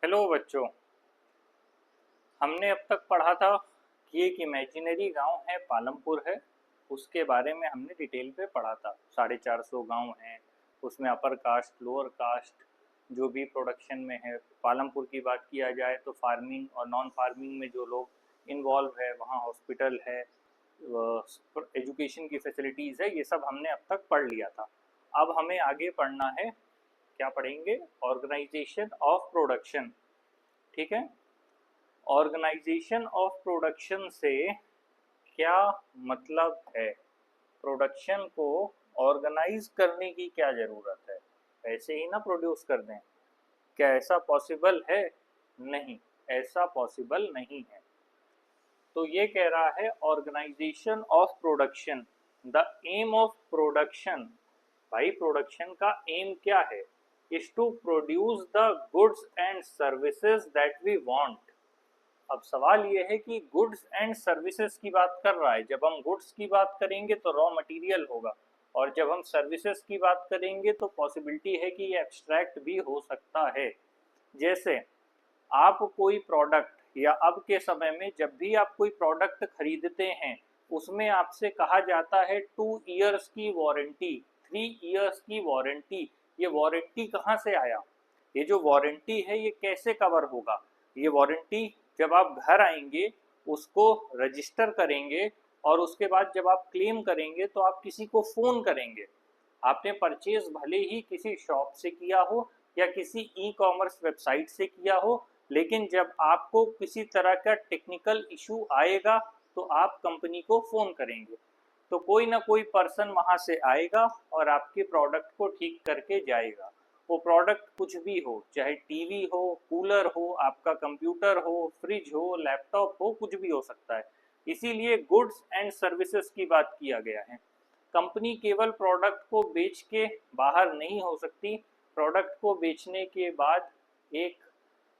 Hello बच्चों। हमने अब तक पढ़ा था कि एक इमेजिनरी गांव है, पालमपुर है। उसके बारे में हमने डिटेल पे पढ़ा था। 450 गांव हैं, उसमें अपर कास्ट लोअर कास्ट जो भी प्रोडक्शन में है। पालमपुर की बात किया जाए तो फार्मिंग और नॉन फार्मिंग में जो लोग इन्वॉल्व है, वहाँ हॉस्पिटल है, एजुकेशन की फैसिलिटीज़ है। ये सब हमने अब तक पढ़ लिया था। अब हमें आगे पढ़ना है, क्या पढ़ेंगे? Organisation of production. ठीक है। ऑर्गेनाइजेशन ऑफ प्रोडक्शन से क्या मतलब है? प्रोडक्शन को ऑर्गेनाइज करने की क्या ज़रूरत है? ऐसे ही ना प्रोड्यूस कर दें? क्या ऐसा पॉसिबल है? नहीं, ऐसा पॉसिबल नहीं है। तो ये कह रहा है organisation of production, the aim of production. भाई प्रोडक्शन का एम क्या है? Is to produce the goods and services that we want. अब सवाल ये है कि गुड्स एंड सर्विसेज की बात कर रहा है। जब हम गुड्स की बात करेंगे तो रॉ मटेरियल होगा, और जब हम सर्विसेज की बात करेंगे तो पॉसिबिलिटी है कि ये एब्स्ट्रैक्ट भी हो सकता है। जैसे आप कोई प्रोडक्ट, या अब के समय में जब भी आप कोई प्रोडक्ट खरीदते हैं, उसमें आपसे कहा जाता है 2 इयर्स की वारंटी, 3 इयर्स की वारंटी। ये वारंटी कहाँ से आया? ये जो वारंटी है ये कैसे कवर होगा? ये वारंटी जब आप घर आएंगे, उसको रजिस्टर करेंगे, और उसके बाद जब आप क्लेम करेंगे तो आप किसी को फ़ोन करेंगे। आपने परचेज भले ही किसी शॉप से किया हो या किसी ई कॉमर्स वेबसाइट से किया हो, लेकिन जब आपको किसी तरह का टेक्निकल इशू आएगा तो आप कंपनी को फ़ोन करेंगे। तो कोई ना कोई पर्सन वहाँ से आएगा और आपके प्रोडक्ट को ठीक करके जाएगा। वो प्रोडक्ट कुछ भी हो, चाहे टीवी हो, कूलर हो, आपका कंप्यूटर हो, फ्रिज हो, लैपटॉप हो, कुछ भी हो सकता है। इसीलिए गुड्स एंड सर्विसेज की बात किया गया है। कंपनी केवल प्रोडक्ट को बेच के बाहर नहीं हो सकती। प्रोडक्ट को बेचने के बाद एक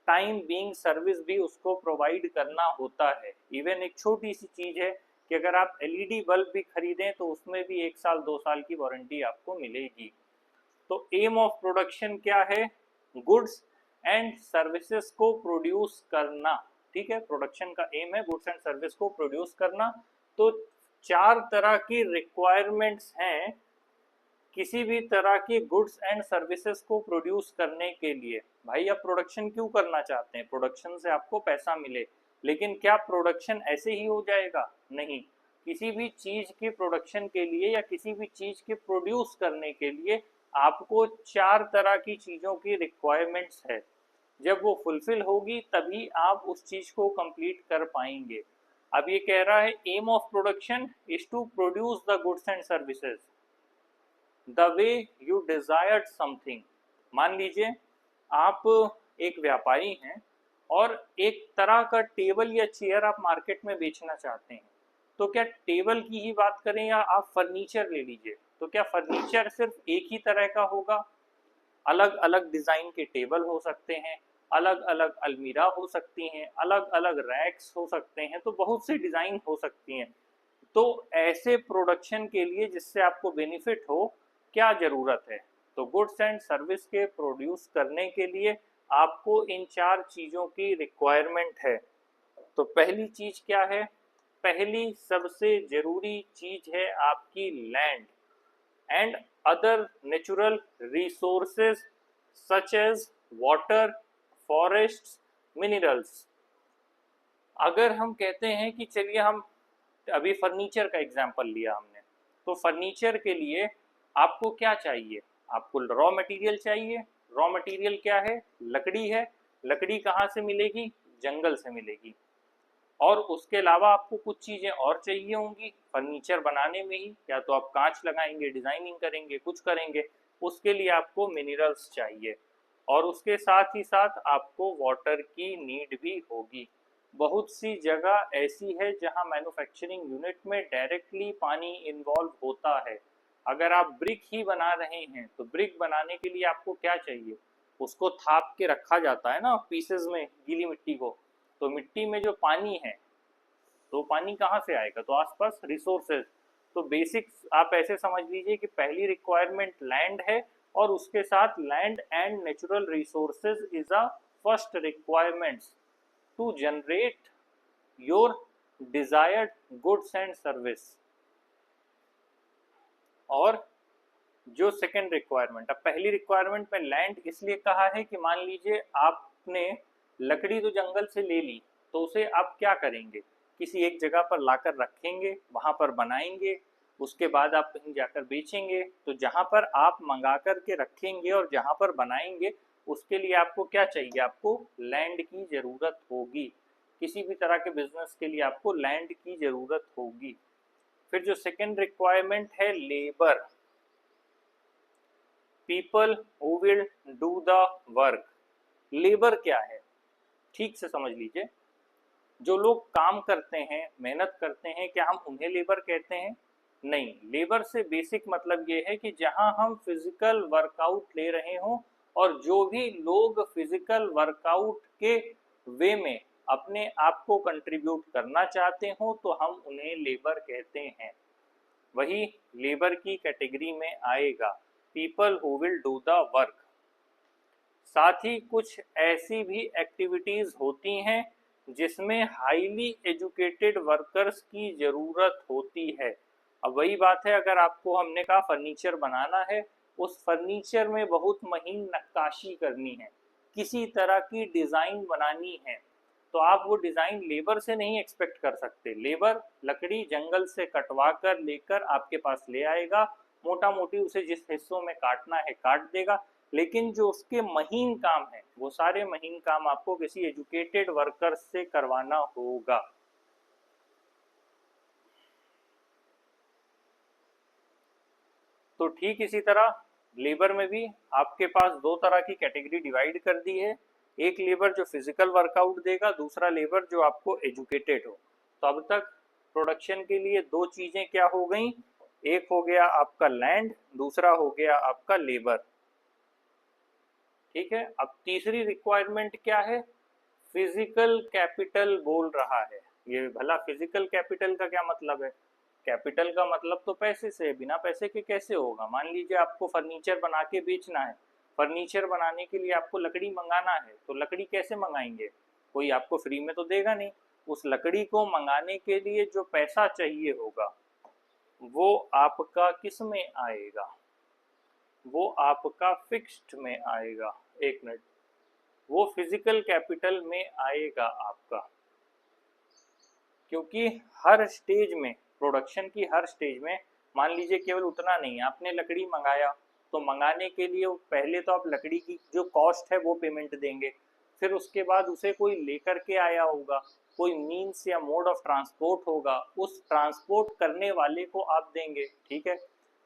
टाइम बीइंग सर्विस भी उसको प्रोवाइड करना होता है। इवन एक छोटी सी चीज़ है कि अगर आप एलईडी बल्ब भी खरीदें तो उसमें भी 1 साल 2 साल की वारंटी आपको मिलेगी। तो एम ऑफ प्रोडक्शन क्या है? गुड्स एंड सर्विसेज को प्रोड्यूस करना। ठीक है, प्रोडक्शन का एम है गुड्स एंड सर्विस को प्रोड्यूस करना। तो 4 तरह की रिक्वायरमेंट्स हैं किसी भी तरह की गुड्स एंड सर्विसेज को प्रोड्यूस करने के लिए। भाई आप प्रोडक्शन क्यों करना चाहते हैं? प्रोडक्शन से आपको पैसा मिले। लेकिन क्या प्रोडक्शन ऐसे ही हो जाएगा? नहीं। किसी भी चीज के प्रोडक्शन के लिए या किसी भी चीज के प्रोड्यूस करने के लिए आपको 4 तरह की चीजों की रिक्वायरमेंट्स है। जब वो फुलफिल होगी तभी आप उस चीज को कंप्लीट कर पाएंगे। अब ये कह रहा है aim of production is to produce the goods and services the way you desired something. मान लीजिए आप एक व्यापारी हैं और एक तरह का टेबल या चेयर आप मार्केट में बेचना चाहते हैं। तो क्या टेबल की ही बात करें या आप फर्नीचर ले लीजिए, तो क्या फर्नीचर सिर्फ एक ही तरह का होगा? अलग अलग डिज़ाइन के टेबल हो सकते हैं, अलग अलग अलमीरा हो सकती हैं, अलग अलग रैक्स हो सकते हैं, तो बहुत सी डिज़ाइन हो सकती हैं। तो ऐसे प्रोडक्शन के लिए जिससे आपको बेनिफिट हो, क्या ज़रूरत है? तो गुड्स एंड सर्विस के प्रोड्यूस करने के लिए आपको इन 4 चीज़ों की रिक्वायरमेंट है। तो पहली चीज़ क्या है? पहली सबसे ज़रूरी चीज़ है आपकी land and other natural resources such as water, forests, minerals. अगर हम कहते हैं कि चलिए हम अभी फर्नीचर का एग्जांपल लिया हमने, तो फर्नीचर के लिए आपको क्या चाहिए? आपको रॉ मटेरियल चाहिए। रॉ मटेरियल क्या है? लकड़ी है। लकड़ी कहाँ से मिलेगी? जंगल से मिलेगी। और उसके अलावा आपको कुछ चीज़ें और चाहिए होंगी फर्नीचर बनाने में ही, या तो आप कांच लगाएंगे, डिजाइनिंग करेंगे, कुछ करेंगे, उसके लिए आपको मिनरल्स चाहिए। और उसके साथ ही साथ आपको वाटर की नीड भी होगी। बहुत सी जगह ऐसी है जहां मैन्युफैक्चरिंग यूनिट में डायरेक्टली पानी इन्वॉल्व होता है। अगर आप ब्रिक ही बना रहे हैं तो ब्रिक बनाने के लिए आपको क्या चाहिए? उसको थाप के रखा जाता है ना पीसेस में, गीली मिट्टी को। तो मिट्टी में जो पानी है, तो पानी कहाँ से आएगा? तो आसपास रिसोर्सेज। तो बेसिक आप ऐसे समझ लीजिए कि पहली रिक्वायरमेंट लैंड है, और उसके साथ land and natural resources is a first requirements to generate your desired goods and service. और जो सेकेंड रिक्वायरमेंट, अब पहली रिक्वायरमेंट में लैंड इसलिए कहा है कि मान लीजिए आपने लकड़ी तो जंगल से ले ली, तो उसे आप क्या करेंगे, किसी एक जगह पर लाकर रखेंगे, वहां पर बनाएंगे, उसके बाद आप कहीं जाकर बेचेंगे। तो जहां पर आप मंगा कर के रखेंगे और जहां पर बनाएंगे, उसके लिए आपको क्या चाहिए, आपको लैंड की जरूरत होगी। किसी भी तरह के बिजनेस के लिए आपको लैंड की जरूरत होगी। फिर जो सेकेंड रिक्वायरमेंट है labour, people who will do the work. Labour क्या है, ठीक से समझ लीजिए, जो लोग काम करते हैं, मेहनत करते हैं, क्या हम उन्हें लेबर कहते हैं? नहीं, लेबर से बेसिक मतलब ये है कि जहां हम फिजिकल वर्कआउट ले रहे हों और जो भी लोग फिजिकल वर्कआउट के वे में अपने आप को कंट्रीब्यूट करना चाहते हो, तो हम उन्हें लेबर कहते हैं। वही लेबर की कैटेगरी में आएगा, people who will do the work. साथ ही कुछ ऐसी भी एक्टिविटीज होती हैं जिसमें हाईली एजुकेटेड वर्कर्स की जरूरत होती है। अब वही बात है, अगर आपको हमने कहा फर्नीचर बनाना है, उस फर्नीचर में बहुत महीन नक्काशी करनी है, किसी तरह की डिजाइन बनानी है, तो आप वो डिजाइन लेबर से नहीं एक्सपेक्ट कर सकते। लेबर लकड़ी जंगल से कटवा कर लेकर आपके पास ले आएगा, मोटा मोटी उसे जिस हिस्सों में काटना है काट देगा, लेकिन जो उसके महीन काम है, वो सारे महीन काम आपको किसी एजुकेटेड वर्कर से करवाना होगा। तो ठीक इसी तरह लेबर में भी आपके पास दो तरह की कैटेगरी डिवाइड कर दी है, एक लेबर जो फिजिकल वर्कआउट देगा, दूसरा लेबर जो आपको एजुकेटेड हो। तो अब तक प्रोडक्शन के लिए दो चीजें क्या हो गई, एक हो गया आपका लैंड, दूसरा हो गया आपका लेबर। ठीक है, अब तीसरी रिक्वायरमेंट क्या है, फिजिकल कैपिटल बोल रहा है। ये भला फिजिकल कैपिटल का क्या मतलब है? कैपिटल का मतलब तो पैसे से, बिना पैसे के कैसे होगा? मान लीजिए आपको फर्नीचर बना के बेचना है, फर्नीचर बनाने के लिए आपको लकड़ी मंगाना है, तो लकड़ी कैसे मंगाएंगे? कोई आपको फ्री में तो देगा नहीं। उस लकड़ी को मंगाने के लिए जो पैसा चाहिए होगा वो आपका किस में आएगा, वो आपका फिक्स्ड में आएगा। एक मिनट, वो फिजिकल कैपिटल में आएगा आपका, क्योंकि हर स्टेज में, प्रोडक्शन की हर स्टेज में, मान लीजिए केवल उतना नहीं, आपने लकड़ी मंगाया, तो मंगाने के लिए पहले तो आप लकड़ी की जो कॉस्ट है वो पेमेंट देंगे, फिर उसके बाद उसे कोई लेकर के आया होगा, कोई मीन्स या मोड ऑफ ट्रांसपोर्ट होगा, उस ट्रांसपोर्ट करने वाले को आप देंगे। ठीक है,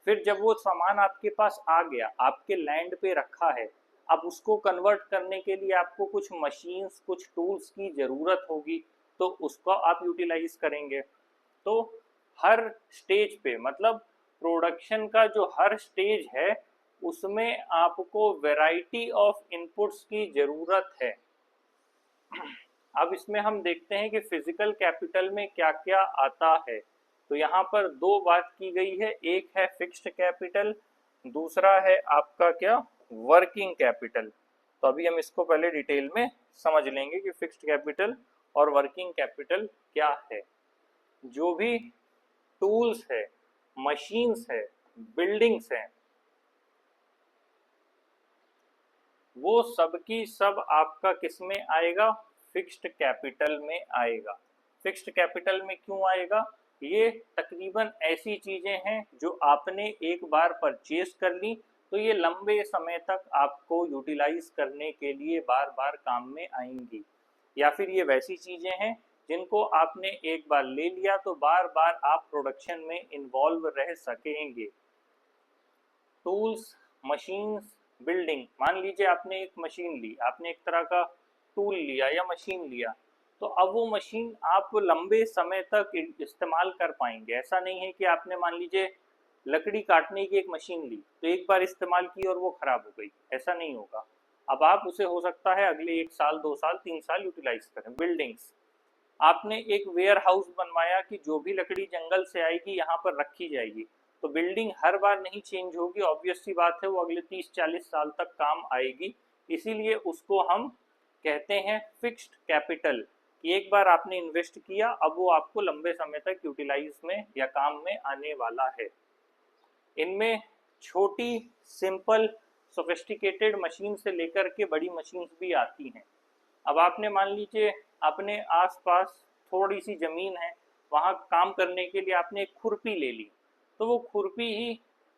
फिर जब वो सामान आपके पास आ गया, आपके लैंड पे रखा है, अब उसको कन्वर्ट करने के लिए आपको कुछ मशीन्स, कुछ टूल्स की ज़रूरत होगी, तो उसको आप यूटिलाइज करेंगे। तो हर स्टेज पे, मतलब प्रोडक्शन का जो हर स्टेज है, उसमें आपको वैरायटी ऑफ इनपुट्स की ज़रूरत है। अब इसमें हम देखते हैं कि फिजिकल कैपिटल में क्या क्या आता है। तो यहाँ पर दो बात की गई है, एक है फिक्स्ड कैपिटल, दूसरा है आपका क्या, वर्किंग कैपिटल। तो अभी हम इसको पहले डिटेल में समझ लेंगे कि फिक्स्ड कैपिटल और वर्किंग कैपिटल क्या है। जो भी टूल्स है, मशीन्स है, बिल्डिंग्स है, वो सब की सब आपका किस में आएगा, फिक्स्ड कैपिटल में आएगा। फिक्स्ड कैपिटल में क्यों आएगा, ये तकरीबन ऐसी चीजें हैं जो आपने एक बार परचेज कर ली, तो ये लंबे समय तक आपको यूटिलाइज करने के लिए बार बार काम में आएंगी। या फिर ये वैसी चीजें हैं जिनको आपने एक बार ले लिया तो बार बार आप प्रोडक्शन में इन्वॉल्व रह सकेंगे। टूल्स, मशीन्स, बिल्डिंग, मान लीजिए आपने एक मशीन ली, आपने एक तरह का टूल लिया या मशीन लिया, तो अब वो मशीन आप लंबे समय तक इस्तेमाल कर पाएंगे। ऐसा नहीं है कि आपने मान लीजिए लकड़ी काटने की एक मशीन ली, तो एक बार इस्तेमाल की और वो खराब हो गई, ऐसा नहीं होगा। अब आप उसे हो सकता है अगले 1 साल, 2 साल, 3 साल यूटिलाइज करें। बिल्डिंग्स, आपने एक वेयर हाउस बनवाया कि जो भी लकड़ी जंगल से आएगी यहाँ पर रखी जाएगी, तो बिल्डिंग हर बार नहीं चेंज होगी, ऑब्वियस सी बात है, वो अगले 30-40 साल तक काम आएगी, इसीलिए उसको हम कहते हैं फिक्स्ड कैपिटल, कि एक बार आपने इन्वेस्ट किया अब वो आपको लंबे समय तक यूटिलाइज में या काम में आने वाला है। इनमें छोटी सिंपल सोफिस्टिकेटेड मशीन से लेकर के बड़ी मशीन्स भी आती हैं। अब आपने मान लीजिए अपने आसपास थोड़ी सी ज़मीन है, वहाँ काम करने के लिए आपने एक खुरपी ले ली, तो वो खुरपी ही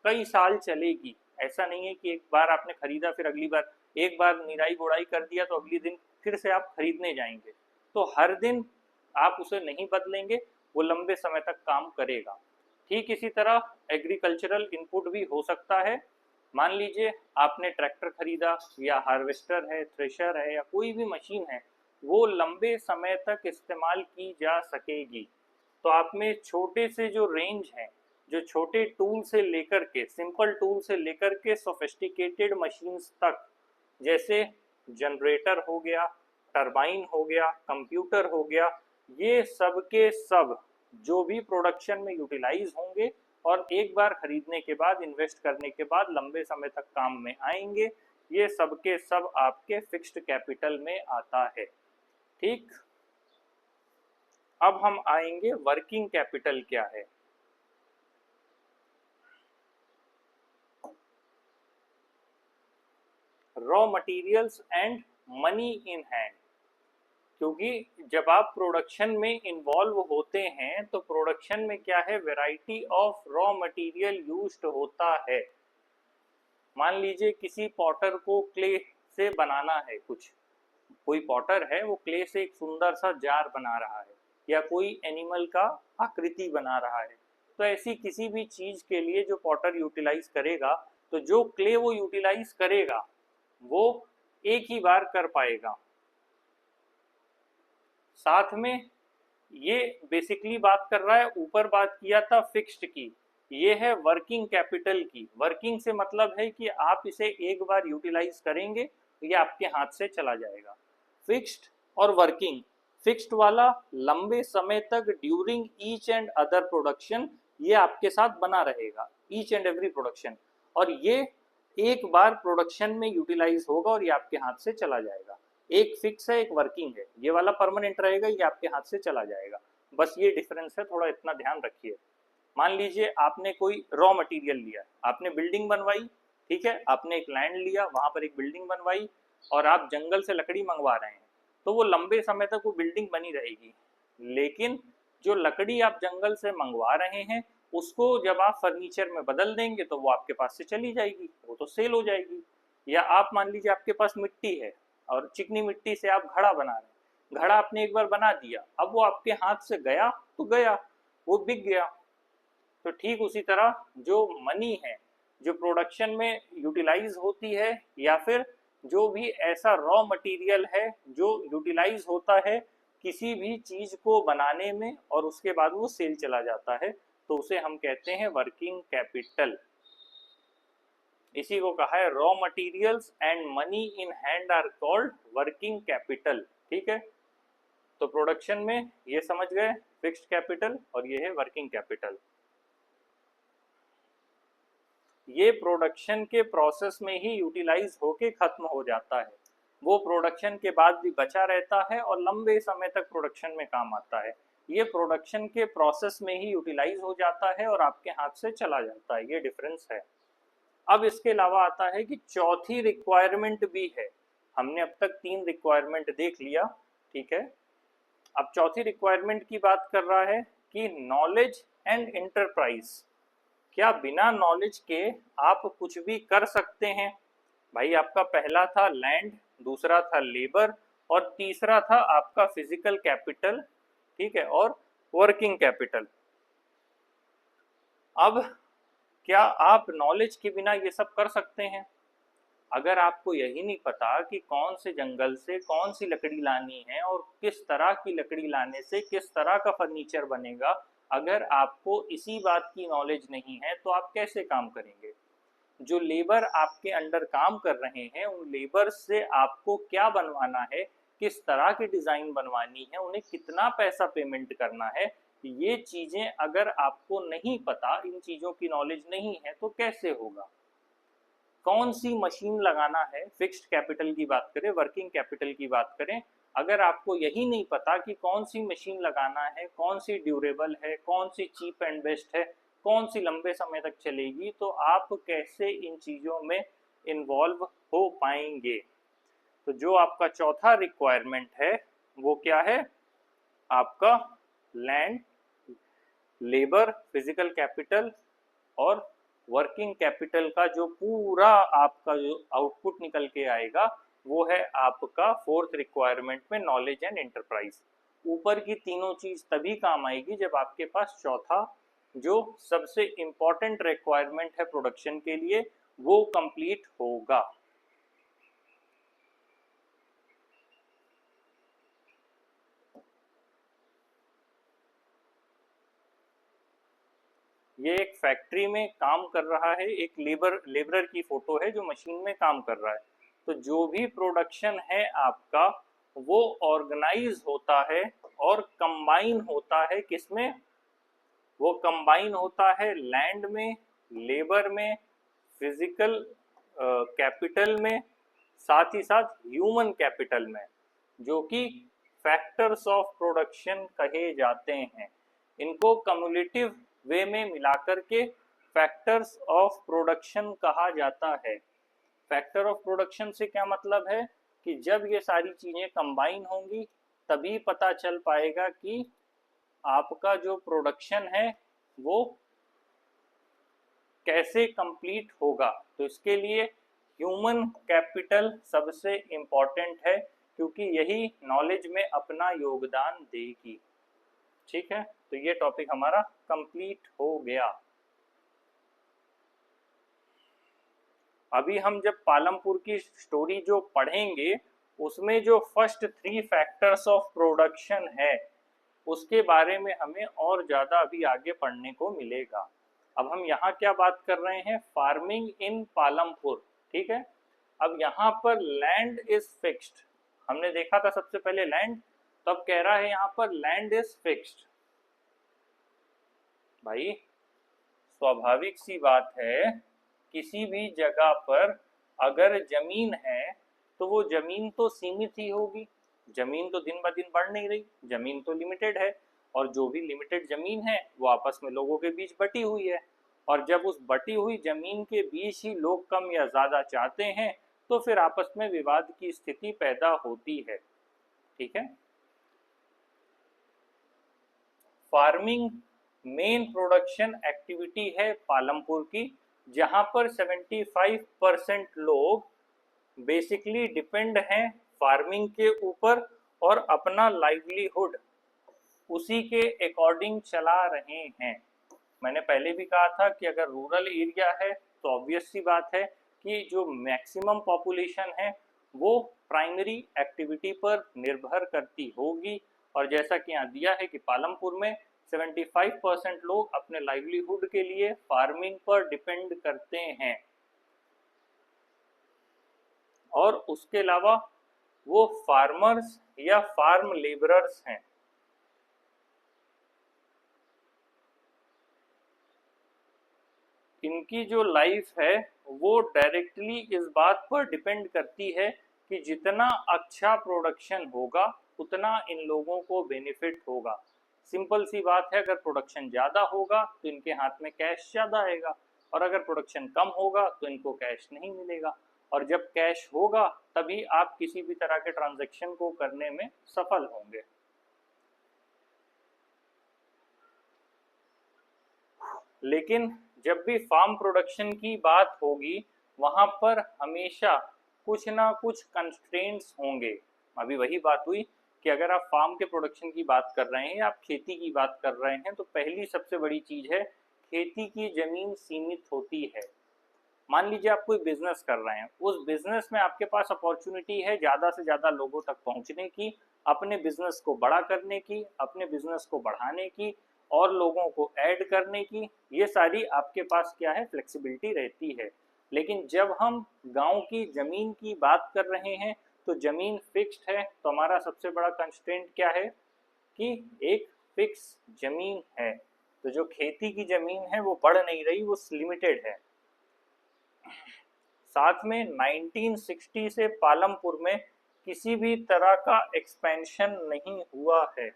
कई साल चलेगी। ऐसा नहीं है कि एक बार आपने खरीदा फिर अगली बार, एक बार निराई गुड़ाई कर दिया तो अगली दिन फिर से आप खरीदने जाएंगे, तो हर दिन आप उसे नहीं बदलेंगे, वो लंबे समय तक काम करेगा। ठीक इसी तरह एग्रीकल्चरल इनपुट भी हो सकता है। मान लीजिए आपने ट्रैक्टर खरीदा या हार्वेस्टर है, थ्रेशर है या कोई भी मशीन है, वो लंबे समय तक इस्तेमाल की जा सकेगी। तो आप में छोटे से जो रेंज है, जो छोटे टूल से लेकर के सिंपल टूल से लेकर के सोफिस्टिकेटेड मशीन्स तक, जैसे जनरेटर हो गया, टरबाइन हो गया, कंप्यूटर हो गया, ये सब के सब जो भी प्रोडक्शन में यूटिलाइज होंगे और एक बार खरीदने के बाद इन्वेस्ट करने के बाद लंबे समय तक काम में आएंगे, ये सब के सब आपके फिक्स्ड कैपिटल में आता है। ठीक, अब हम आएंगे वर्किंग कैपिटल क्या है। Raw materials and money in hand, क्योंकि जब आप प्रोडक्शन में इन्वॉल्व होते हैं तो प्रोडक्शन में क्या है, variety of raw material used होता है। मान लीजिए किसी पॉटर को क्ले से बनाना है कुछ, कोई पॉटर है वो क्ले से एक सुंदर सा जार बना रहा है या कोई एनिमल का आकृति बना रहा है, तो ऐसी किसी भी चीज के लिए जो पॉटर यूटिलाइज करेगा, तो जो क्ले वो यूटिलाइज करेगा वो एक ही बार कर पाएगा। साथ में ये बेसिकली बात कर रहा है, ऊपर बात किया था फिक्स्ड की, ये है वर्किंग कैपिटल की। वर्किंग से मतलब है कि आप इसे एक बार यूटिलाइज करेंगे तो ये आपके हाथ से चला जाएगा। फिक्स्ड और वर्किंग, फिक्स्ड वाला लंबे समय तक during each and other production ये आपके साथ बना रहेगा, ईच एंड एवरी प्रोडक्शन, और ये एक बार प्रोडक्शन में यूटिलाइज होगा और ये आपके हाथ से चला जाएगा। एक फिक्स है, एक वर्किंग है, ये वाला परमानेंट रहेगा, ये आपके हाथ से चला जाएगा। बस ये डिफरेंस है, थोड़ा इतना ध्यान रखिए। मान लीजिए आपने कोई रॉ मटेरियल लिया, आपने बिल्डिंग बनवाई, ठीक है, आपने एक लैंड लिया, वहां पर एक बिल्डिंग बनवाई और आप जंगल से लकड़ी मंगवा रहे हैं, तो वो लंबे समय तक वो बिल्डिंग बनी रहेगी। लेकिन जो लकड़ी आप जंगल से मंगवा रहे हैं उसको जब आप फर्नीचर में बदल देंगे तो वो आपके पास से चली जाएगी, वो तो सेल हो जाएगी। या आप मान लीजिए आपके पास मिट्टी है और चिकनी मिट्टी से आप घड़ा बना रहे हैं, घड़ा आपने एक बार बना दिया, अब वो आपके हाथ से गया तो गया, वो बिक गया। तो ठीक उसी तरह जो मनी है, जो प्रोडक्शन में यूटिलाइज होती है, या फिर जो भी ऐसा रॉ मटेरियल है जो यूटिलाइज होता है किसी भी चीज को बनाने में और उसके बाद वो सेल चला जाता है, तो उसे हम कहते हैं वर्किंग कैपिटल। इसी को कहा है raw materials and money in hand are called working capital. ठीक है, तो प्रोडक्शन में ये समझ गए फिक्स्ड कैपिटल और ये है वर्किंग कैपिटल। ये प्रोडक्शन के प्रोसेस में ही यूटिलाइज होके खत्म हो जाता है, वो प्रोडक्शन के बाद भी बचा रहता है और लंबे समय तक प्रोडक्शन में काम आता है। ये प्रोडक्शन के प्रोसेस में ही यूटिलाइज हो जाता है और आपके हाथ से चला जाता है, ये डिफरेंस है। अब इसके अलावा आता है कि चौथी रिक्वायरमेंट भी है। हमने अब तक 3 रिक्वायरमेंट देख लिया, ठीक है। अब चौथी रिक्वायरमेंट की बात कर रहा है कि नॉलेज एंड एंटरप्राइज, क्या बिना नॉलेज के आप कुछ भी कर सकते हैं? भाई आपका पहला था लैंड, दूसरा था लेबर और तीसरा था आपका फिजिकल कैपिटल, ठीक है, और वर्किंग कैपिटल। अब क्या आप नॉलेज के बिना ये सब कर सकते हैं? अगर आपको यही नहीं पता कि कौन से जंगल से कौन सी लकड़ी लानी है और किस तरह की लकड़ी लाने से किस तरह का फर्नीचर बनेगा, अगर आपको इसी बात की नॉलेज नहीं है तो आप कैसे काम करेंगे? जो लेबर आपके अंडर काम कर रहे हैं उन लेबर से आपको क्या बनवाना है, किस तरह की डिज़ाइन बनवानी है, उन्हें कितना पैसा पेमेंट करना है, ये चीज़ें अगर आपको नहीं पता, इन चीज़ों की नॉलेज नहीं है तो कैसे होगा? कौन सी मशीन लगाना है, फिक्स्ड कैपिटल की बात करें, वर्किंग कैपिटल की बात करें, अगर आपको यही नहीं पता कि कौन सी मशीन लगाना है, कौन सी ड्यूरेबल है, कौन सी चीप एंड बेस्ट है, कौन सी लंबे समय तक चलेगी, तो आप कैसे इन चीज़ों में इन्वॉल्व हो पाएंगे। तो जो आपका चौथा रिक्वायरमेंट है वो क्या है, आपका लैंड, लेबर, फिजिकल कैपिटल और वर्किंग कैपिटल का जो पूरा आपका जो आउटपुट निकल के आएगा वो है आपका फोर्थ रिक्वायरमेंट में नॉलेज एंड एंटरप्राइज। ऊपर की तीनों चीज तभी काम आएगी जब आपके पास चौथा जो सबसे इंपॉर्टेंट रिक्वायरमेंट है प्रोडक्शन के लिए वो कंप्लीट होगा। ये एक फैक्ट्री में काम कर रहा है, एक लेबरर की फोटो है जो मशीन में काम कर रहा है। तो जो भी प्रोडक्शन है आपका वो ऑर्गेनाइज होता है और कंबाइन होता है किसमें, वो कंबाइन होता है लैंड में, लेबर में, फिजिकल कैपिटल में, साथ ही साथ ह्यूमन कैपिटल में, जो कि फैक्टर्स ऑफ प्रोडक्शन कहे जाते हैं। इनको कम्युलेटिव वे में मिलाकर के फैक्टर्स ऑफ प्रोडक्शन कहा जाता है। फैक्टर ऑफ प्रोडक्शन से क्या मतलब है कि जब ये सारी चीजें कंबाइन होंगी तभी पता चल पाएगा कि आपका जो प्रोडक्शन है वो कैसे कंप्लीट होगा। तो इसके लिए ह्यूमन कैपिटल सबसे इम्पोर्टेंट है क्योंकि यही नॉलेज में अपना योगदान देगी। ठीक है, तो ये टॉपिक हमारा कंप्लीट हो गया। अभी हम जब पालमपुर की स्टोरी जो पढ़ेंगे उसमें जो फर्स्ट 3 फैक्टर्स ऑफ प्रोडक्शन है उसके बारे में हमें और ज्यादा अभी आगे पढ़ने को मिलेगा। अब हम यहाँ क्या बात कर रहे हैं, फार्मिंग इन पालमपुर। ठीक है, अब यहाँ पर लैंड इज फिक्स्ड, हमने देखा था सबसे पहले लैंड, तो अब कह रहा है यहाँ पर लैंड इज फिक्स्ड। भाई स्वाभाविक सी बात है, किसी भी जगह पर अगर जमीन है तो वो जमीन तो सीमित ही होगी, जमीन तो दिन ब दिन बढ़ नहीं रही, जमीन तो लिमिटेड है, और जो भी लिमिटेड जमीन है वो आपस में लोगों के बीच बटी हुई है, और जब उस बटी हुई जमीन के बीच ही लोग कम या ज्यादा चाहते हैं तो फिर आपस में विवाद की स्थिति पैदा होती है। ठीक है, फार्मिंग मेन प्रोडक्शन एक्टिविटी है पालमपुर की, जहां पर 75% लोग बेसिकली डिपेंड हैं फार्मिंग के ऊपर और अपना लाइवलीहुड उसी के अकॉर्डिंग चला रहे हैं। मैंने पहले भी कहा था कि अगर रूरल एरिया है तो ऑब्वियस सी बात है कि जो मैक्सिमम पॉपुलेशन है वो प्राइमरी एक्टिविटी पर निर्भर करती होगी, और जैसा कि यहाँ दिया है कि पालमपुर में 75% लोग अपने लाइवलीहुड के लिए फार्मिंग पर डिपेंड करते हैं, और उसके अलावा वो फार्मर्स या फार्म लेबरर्स हैं। इनकी जो लाइफ है वो डायरेक्टली इस बात पर डिपेंड करती है कि जितना अच्छा प्रोडक्शन होगा उतना इन लोगों को बेनिफिट होगा। सिंपल सी बात है, अगर प्रोडक्शन ज़्यादा होगा तो इनके हाथ में कैश ज़्यादा आएगा, और अगर प्रोडक्शन कम होगा तो इनको कैश नहीं मिलेगा, और जब कैश होगा तभी आप किसी भी तरह के ट्रांजैक्शन को करने में सफल होंगे। लेकिन जब भी फार्म प्रोडक्शन की बात होगी वहां पर हमेशा कुछ ना कुछ कंस्ट्रेंट्स होंगे। अभी वही बात हुई कि अगर आप फार्म के प्रोडक्शन की बात कर रहे हैं, आप खेती की बात कर रहे हैं, तो पहली सबसे बड़ी चीज है खेती की जमीन सीमित होती है। मान लीजिए आप कोई बिजनेस कर रहे हैं, उस बिजनेस में आपके पास अपॉर्चुनिटी है ज़्यादा से ज़्यादा लोगों तक पहुंचने की, अपने बिजनेस को बड़ा करने की, अपने बिजनेस को बढ़ाने की और लोगों को ऐड करने की, ये सारी आपके पास क्या है, फ्लेक्सिबिलिटी रहती है। लेकिन जब हम गांव की ज़मीन की बात कर रहे हैं तो ज़मीन फिक्स्ड है, तो हमारा सबसे बड़ा कंस्ट्रेंट क्या है कि एक फिक्स ज़मीन है, तो जो खेती की ज़मीन है वो बढ़ नहीं रही, वो लिमिटेड है। साथ में 1960 से पालमपुर में किसी भी तरह का एक्सपेंशन नहीं हुआ है।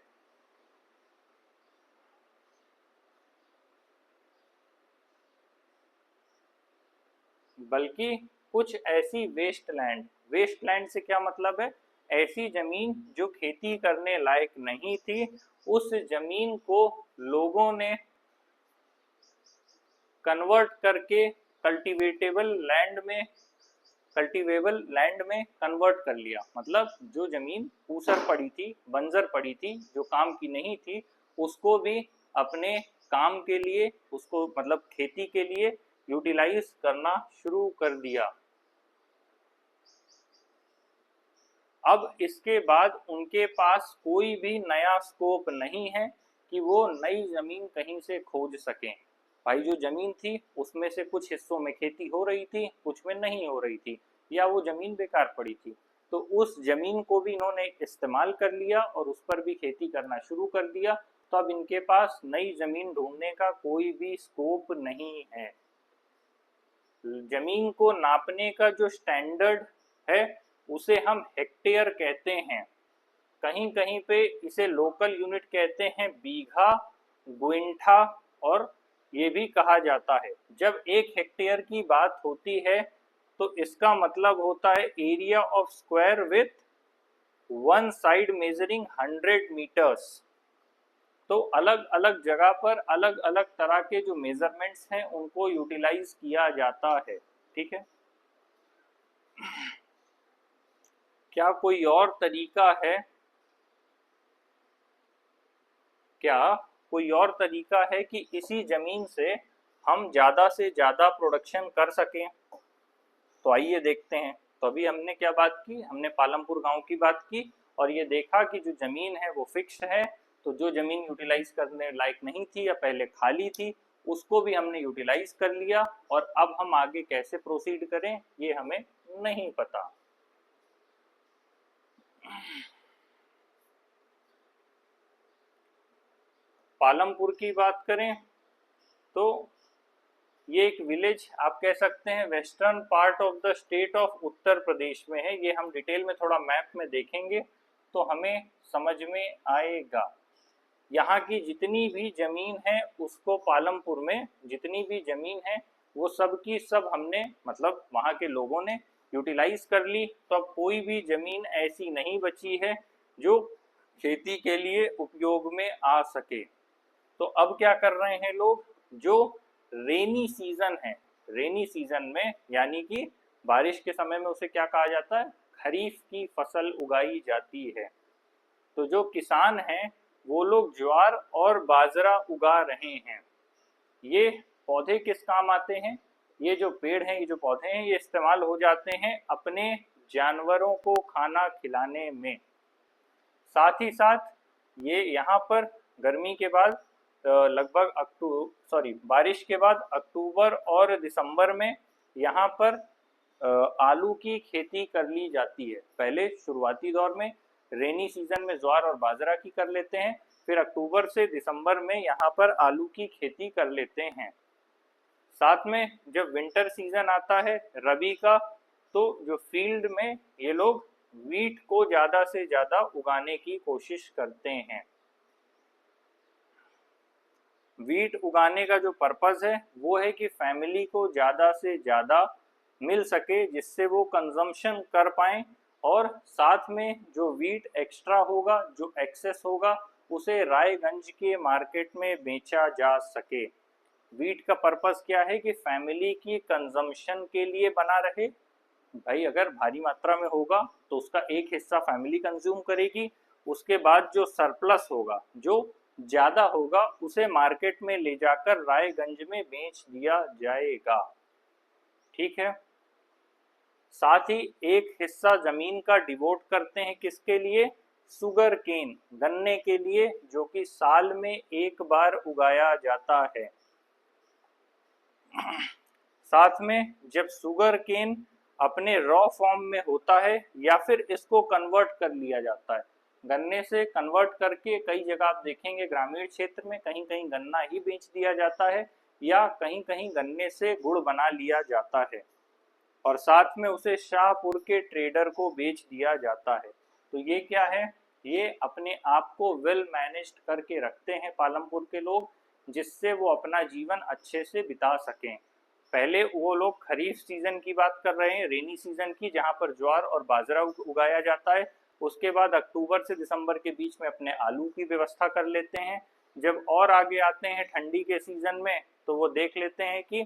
बल्कि कुछ ऐसी वेस्टलैंड से क्या मतलब है, ऐसी जमीन जो खेती करने लायक नहीं थी, उस जमीन को लोगों ने कन्वर्ट करके कल्टीवेबल लैंड में कन्वर्ट कर लिया। मतलब जो जमीन ऊसर पड़ी थी, बंजर पड़ी थी, जो काम की नहीं थी, उसको भी अपने काम के लिए, उसको मतलब खेती के लिए यूटिलाइज करना शुरू कर दिया। अब इसके बाद उनके पास कोई भी नया स्कोप नहीं है कि वो नई जमीन कहीं से खोज सकें। भाई जो जमीन थी उसमें से कुछ हिस्सों में खेती हो रही थी, कुछ में नहीं हो रही थी, या वो जमीन बेकार पड़ी थी, तो उस जमीन को भी इन्होंने इस्तेमाल कर लिया और उस पर भी खेती करना शुरू कर दिया। तो अब इनके पास नई जमीन ढूंढने का कोई भी स्कोप नहीं है। जमीन को नापने का जो स्टैंडर्ड है उसे हम हेक्टेयर कहते हैं, कहीं कहीं पे इसे लोकल यूनिट कहते हैं, बीघा, गुइंठा और ये भी कहा जाता है। जब 1 हेक्टेयर की बात होती है तो इसका मतलब होता है area of square with one side measuring 100 metres. तो अलग अलग जगह पर अलग अलग तरह के जो मेजरमेंट्स हैं उनको यूटिलाइज किया जाता है। ठीक है, क्या कोई और तरीका है, कि इसी जमीन से हम ज़्यादा से ज़्यादा प्रोडक्शन कर सकें? तो आइए देखते हैं। तो अभी हमने क्या बात की, हमने पालमपुर गांव की बात की और ये देखा कि जो ज़मीन है वो फिक्स्ड है, तो जो ज़मीन यूटिलाइज करने लायक नहीं थी या पहले खाली थी उसको भी हमने यूटिलाइज कर लिया। और अब हम आगे कैसे प्रोसीड करें ये हमें नहीं पता। पालमपुर की बात करें तो ये एक विलेज आप कह सकते हैं western part of the state of Uttar Pradesh में है। ये हम डिटेल में थोड़ा मैप में देखेंगे तो हमें समझ में आएगा। यहाँ की जितनी भी ज़मीन है उसको पालमपुर में जितनी भी ज़मीन है वो सब की सब हमने मतलब वहाँ के लोगों ने यूटिलाइज कर ली। तो अब कोई भी ज़मीन ऐसी नहीं बची है जो खेती के लिए उपयोग में आ सके। तो अब क्या कर रहे हैं लोग, जो रेनी सीजन है, रेनी सीजन में यानी कि बारिश के समय में उसे क्या कहा जाता है, खरीफ की फसल उगाई जाती है। तो जो किसान हैं वो लोग ज्वार और बाजरा उगा रहे हैं। ये पौधे किस काम आते हैं, ये जो पेड़ हैं, ये जो पौधे हैं, ये इस्तेमाल हो जाते हैं अपने जानवरों को खाना खिलाने में। साथ ही साथ ये यहाँ पर गर्मी के बाद लगभग बारिश के बाद अक्टूबर और दिसंबर में यहाँ पर आलू की खेती कर ली जाती है। पहले शुरुआती दौर में रेनी सीजन में ज्वार और बाजरा की कर लेते हैं, फिर अक्टूबर से दिसंबर में यहाँ पर आलू की खेती कर लेते हैं। साथ में जब विंटर सीजन आता है रबी का, तो जो फील्ड में ये लोग वीट को ज़्यादा से ज़्यादा उगाने की कोशिश करते हैं। वीट उगाने का जो पर्पस है वो है कि फैमिली को ज़्यादा से ज़्यादा मिल सके जिससे वो कंजम्पशन कर पाएँ, और साथ में जो वीट एक्स्ट्रा होगा, जो एक्सेस होगा, उसे रायगंज के मार्केट में बेचा जा सके। वीट का पर्पस क्या है कि फैमिली की कंजम्पशन के लिए बना रहे। भाई अगर भारी मात्रा में होगा तो उसका एक हिस्सा फैमिली कंज्यूम करेगी, उसके बाद जो सरप्लस होगा, जो ज़्यादा होगा, उसे मार्केट में ले जाकर रायगंज में बेच दिया जाएगा। ठीक है, साथ ही एक हिस्सा ज़मीन का डिवोट करते हैं किसके लिए, शुगर केन, गन्ने के लिए, जो कि साल में एक बार उगाया जाता है। साथ में जब शुगर केन अपने रॉ फॉर्म में होता है या फिर इसको कन्वर्ट कर लिया जाता है, गन्ने से कन्वर्ट करके कई जगह आप देखेंगे ग्रामीण क्षेत्र में कहीं कहीं गन्ना ही बेच दिया जाता है या कहीं कहीं गन्ने से गुड़ बना लिया जाता है। और साथ में उसे शाहपुर के ट्रेडर को बेच दिया जाता है। तो ये क्या है, ये अपने आप को वेल मैनेज्ड करके रखते हैं पालमपुर के लोग, जिससे वो अपना जीवन अच्छे से बिता सकें। पहले वो लोग खरीफ सीजन की बात कर रहे हैं, रेनी सीजन की, जहाँ पर ज्वार और बाजरा उगाया जाता है। उसके बाद अक्टूबर से दिसंबर के बीच में अपने आलू की व्यवस्था कर लेते हैं। जब और आगे आते हैं ठंडी के सीजन में, तो वो देख लेते हैं कि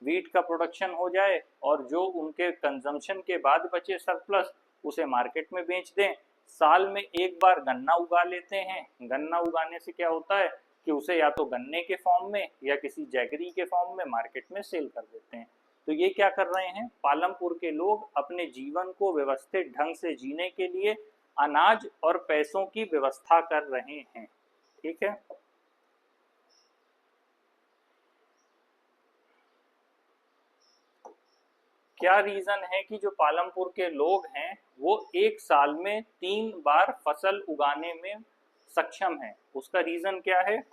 वीट का प्रोडक्शन हो जाए और जो उनके कंजम्पशन के बाद बचे सरप्लस उसे मार्केट में बेच दें। साल में एक बार गन्ना उगा लेते हैं। गन्ना उगाने से क्या होता है कि उसे या तो गन्ने के फॉर्म में या किसी जैगरी के फॉर्म में मार्केट में सेल कर देते हैं। तो ये क्या कर रहे हैं, पालमपुर के लोग अपने जीवन को व्यवस्थित ढंग से जीने के लिए अनाज और पैसों की व्यवस्था कर रहे हैं। ठीक है। क्या रीजन है कि जो पालमपुर के लोग हैं वो एक साल में 3 बार फसल उगाने में सक्षम हैं? उसका रीजन क्या है?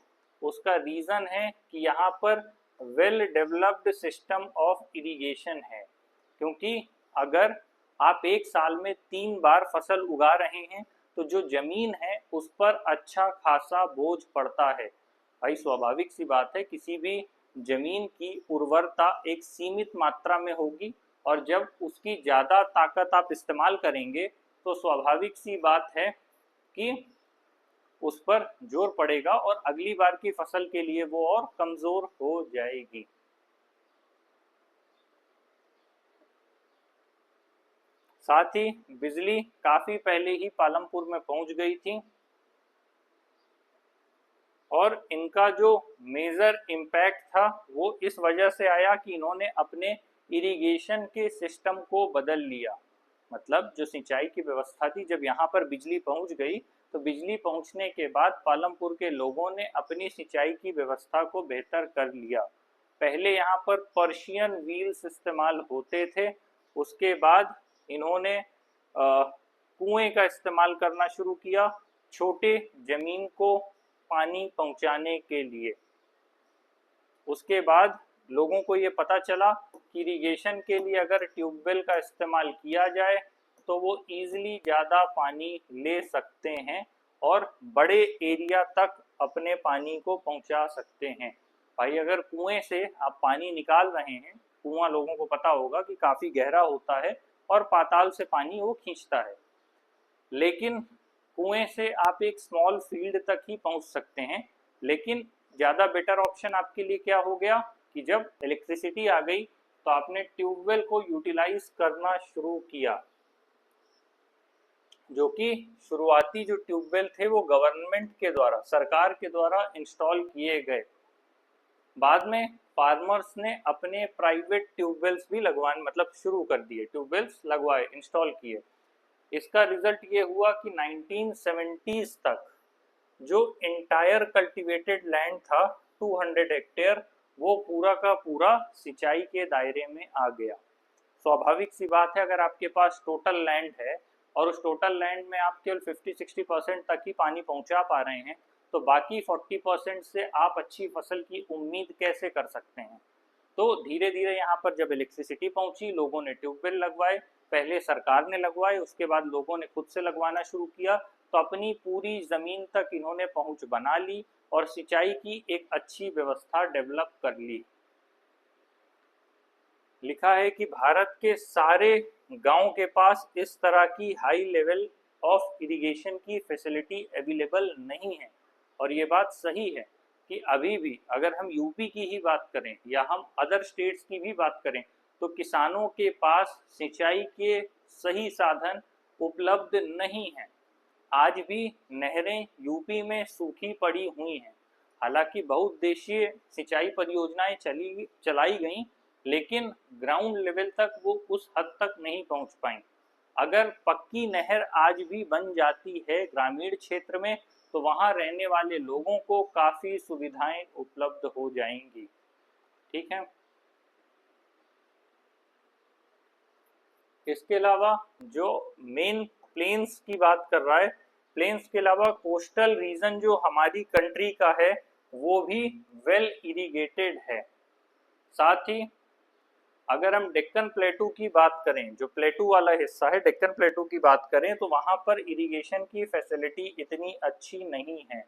उसका रीजन है कि यहाँ पर well developed system of irrigation है। क्योंकि अगर आप एक साल में 3 बार फसल उगा रहे हैं तो जो जमीन है उस पर अच्छा खासा बोझ पड़ता है। भाई स्वाभाविक सी बात है, किसी भी जमीन की उर्वरता एक सीमित मात्रा में होगी और जब उसकी ज़्यादा ताकत आप इस्तेमाल करेंगे तो स्वाभाविक सी बात है कि उस पर जोर पड़ेगा और अगली बार की फसल के लिए वो और कमज़ोर हो जाएगी। साथ ही बिजली काफ़ी पहले ही पालमपुर में पहुंच गई थी और इनका जो मेजर इम्पैक्ट था वो इस वजह से आया कि इन्होंने अपने इरिगेशन के सिस्टम को बदल लिया। मतलब जो सिंचाई की व्यवस्था थी, जब यहाँ पर बिजली पहुँच गई तो बिजली पहुँचने के बाद पालमपुर के लोगों ने अपनी सिंचाई की व्यवस्था को बेहतर कर लिया। पहले यहाँ पर पर्शियन व्हील्स इस्तेमाल होते थे, उसके बाद इन्होंने कुएं का इस्तेमाल करना शुरू किया छोटे जमीन को पानी पहुंचाने के लिए। उसके बाद लोगों को ये पता चला कि इरिगेशन के लिए अगर ट्यूबवेल का इस्तेमाल किया जाए तो वो ईजिली ज़्यादा पानी ले सकते हैं और बड़े एरिया तक अपने पानी को पहुंचा सकते हैं। भाई अगर कुएं से आप पानी निकाल रहे हैं, कुआं लोगों को पता होगा कि काफ़ी गहरा होता है और पाताल से पानी वो खींचता है, लेकिन कुएं से आप एक स्मॉल फील्ड तक ही पहुंच सकते हैं। लेकिन ज़्यादा बेटर ऑप्शन आपके लिए क्या हो गया कि जब इलेक्ट्रिसिटी आ गई तो आपने ट्यूबवेल को यूटिलाइज करना शुरू किया। जो कि शुरुआती जो ट्यूबवेल थे वो गवर्नमेंट के द्वारा, सरकार के द्वारा इंस्टॉल किए गए। बाद में फार्मर्स ने अपने प्राइवेट ट्यूबवेल्स भी लगवाने मतलब शुरू कर दिए, ट्यूबवेल्स लगवाए, इंस्टॉल किए। इसका रिजल्ट ये हुआ कि 1970s तक जो इंटायर कल्टीवेटेड लैंड था 200 हेक्टेयर, वो पूरा का पूरा सिंचाई के दायरे में आ गया। स्वाभाविक सी बात है, अगर आपके पास टोटल लैंड है और उस टोटल लैंड में आप केवल 50-60% तक ही पानी पहुंचा पा रहे हैं तो बाकी 40% से आप अच्छी फसल की उम्मीद कैसे कर सकते हैं। तो धीरे धीरे यहाँ पर जब इलेक्ट्रिसिटी पहुंची, लोगों ने ट्यूबवेल लगवाए, पहले सरकार ने लगवाए, उसके बाद लोगों ने खुद से लगवाना शुरू किया, तो अपनी पूरी ज़मीन तक इन्होंने पहुंच बना ली और सिंचाई की एक अच्छी व्यवस्था डेवलप कर ली। लिखा है कि भारत के सारे गांव के पास इस तरह की हाई लेवल ऑफ इरिगेशन की फैसिलिटी अवेलेबल नहीं है। और ये बात सही है कि अभी भी अगर हम यूपी की ही बात करें या हम अदर स्टेट्स की भी बात करें तो किसानों के पास सिंचाई के सही साधन उपलब्ध नहीं हैं। आज भी नहरें यूपी में सूखी पड़ी हुई हैं। हालांकि बहुउद्देशीय सिंचाई परियोजनाएं चलाई गईं, लेकिन ग्राउंड लेवल तक वो उस हद तक नहीं पहुंच पाई। अगर पक्की नहर आज भी बन जाती है ग्रामीण क्षेत्र में तो वहां रहने वाले लोगों को काफ़ी सुविधाएं उपलब्ध हो जाएंगी। ठीक है। इसके अलावा जो मेन प्लेन्स की बात कर रहा है, प्लेन्स के अलावा कोस्टल रीजन जो हमारी कंट्री का है वो भी वेल इरिगेटेड है। साथ ही अगर हम डेक्कन प्लेटू की बात करें, जो प्लेटू वाला हिस्सा है डेक्कन प्लेटू की बात करें, तो वहाँ पर इरिगेशन की फैसिलिटी इतनी अच्छी नहीं है।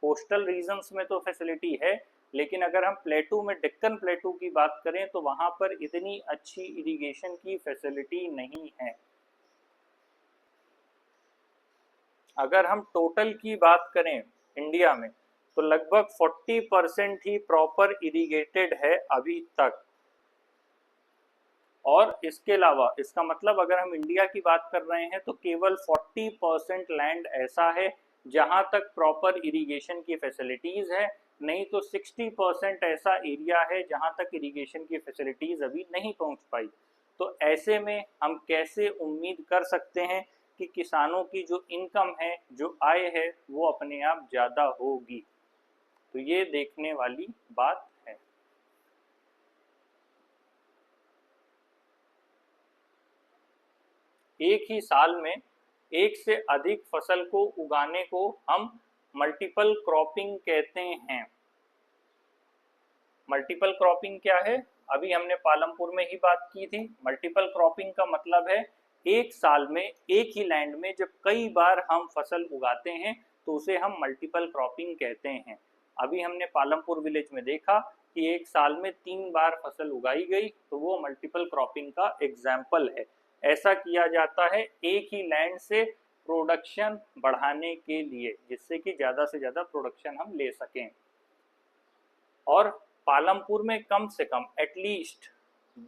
कोस्टल रीजन्स में तो फैसिलिटी है, लेकिन अगर हम प्लेटू में डेक्कन प्लेटू की बात करें तो वहाँ पर इतनी अच्छी इरिगेशन की फैसिलिटी नहीं है। अगर हम टोटल की बात करें इंडिया में, तो लगभग 40% ही प्रॉपर इरिगेटेड है अभी तक। और इसके अलावा इसका मतलब अगर हम इंडिया की बात कर रहे हैं तो केवल 40% लैंड ऐसा है जहां तक प्रॉपर इरिगेशन की फैसिलिटीज है, नहीं तो 60% ऐसा एरिया है जहां तक इरिगेशन की फैसिलिटीज अभी नहीं पहुंच पाई। तो ऐसे में हम कैसे उम्मीद कर सकते हैं कि किसानों की जो इनकम है, जो आय है, वो अपने आप ज़्यादा होगी? तो ये देखने वाली बात है। एक ही साल में एक से अधिक फसल को उगाने को हम मल्टीपल क्रॉपिंग कहते हैं। मल्टीपल क्रॉपिंग क्या है? अभी हमने पालमपुर में ही बात की थी। मल्टीपल क्रॉपिंग का मतलब है एक साल में एक ही लैंड में जब कई बार हम फसल उगाते हैं तो उसे हम मल्टीपल क्रॉपिंग कहते हैं। अभी हमने पालमपुर विलेज में देखा कि एक साल में 3 बार फसल उगाई गई, तो वो मल्टीपल क्रॉपिंग का एग्जाम्पल है। ऐसा किया जाता है एक ही लैंड से प्रोडक्शन बढ़ाने के लिए, जिससे कि ज़्यादा से ज़्यादा प्रोडक्शन हम ले सकें। और पालमपुर में कम से कम एटलीस्ट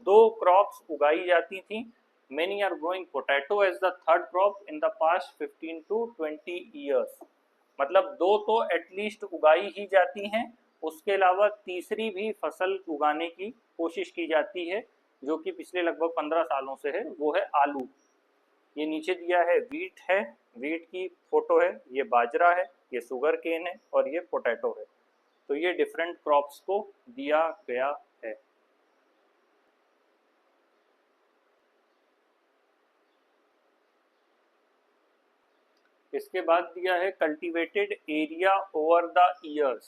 2 क्रॉप्स उगाई जाती थी। Many are growing potato as the third crop in the past 15 to 20 years। मतलब 2 तो एटलीस्ट उगाई ही जाती हैं, उसके अलावा तीसरी भी फसल उगाने की कोशिश की जाती है, जो कि पिछले लगभग 15 सालों से है, वो है आलू। ये नीचे दिया है वीट है, वीट की फोटो है, ये बाजरा है, ये शुगर केन है और ये पोटैटो है। तो ये डिफरेंट क्रॉप्स को दिया गया है। इसके बाद दिया है cultivated area over the years.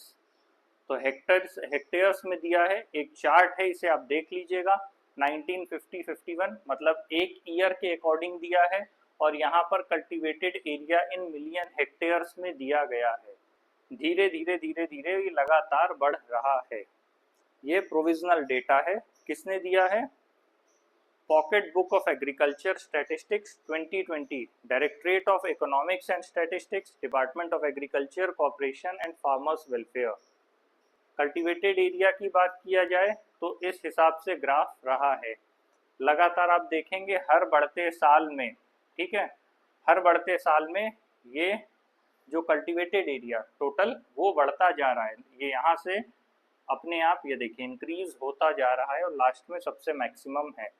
तो हेक्टेयर्स में दिया है, एक चार्ट है, इसे आप देख लीजिएगा। 1950-51 मतलब एक ईयर के अकॉर्डिंग दिया है, और यहाँ पर cultivated area in million hectares में दिया गया है। धीरे धीरे धीरे धीरे ये लगातार बढ़ रहा है। ये प्रोविजनल डेटा है। किसने दिया है? Pocket book of agriculture statistics 2020, directorate of economics and statistics, department of agriculture, corporation and farmers welfare. Cultivated area की बात किया जाए तो इस हिसाब से ग्राफ रहा है। लगातार आप देखेंगे हर बढ़ते साल में, ठीक है, हर बढ़ते साल में ये जो कल्टीवेटेड एरिया टोटल वो बढ़ता जा रहा है। ये यहाँ से अपने आप ये देखिए इंक्रीज होता जा रहा है और लास्ट में सबसे मैक्सिमम है।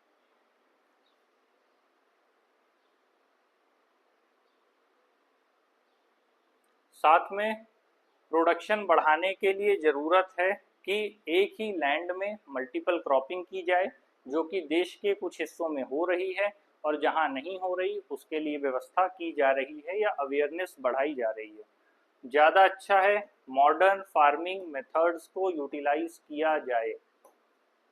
साथ में प्रोडक्शन बढ़ाने के लिए ज़रूरत है कि एक ही लैंड में मल्टीपल क्रॉपिंग की जाए, जो कि देश के कुछ हिस्सों में हो रही है, और जहां नहीं हो रही उसके लिए व्यवस्था की जा रही है या अवेयरनेस बढ़ाई जा रही है। ज़्यादा अच्छा है मॉडर्न फार्मिंग मेथड्स को यूटिलाइज किया जाए।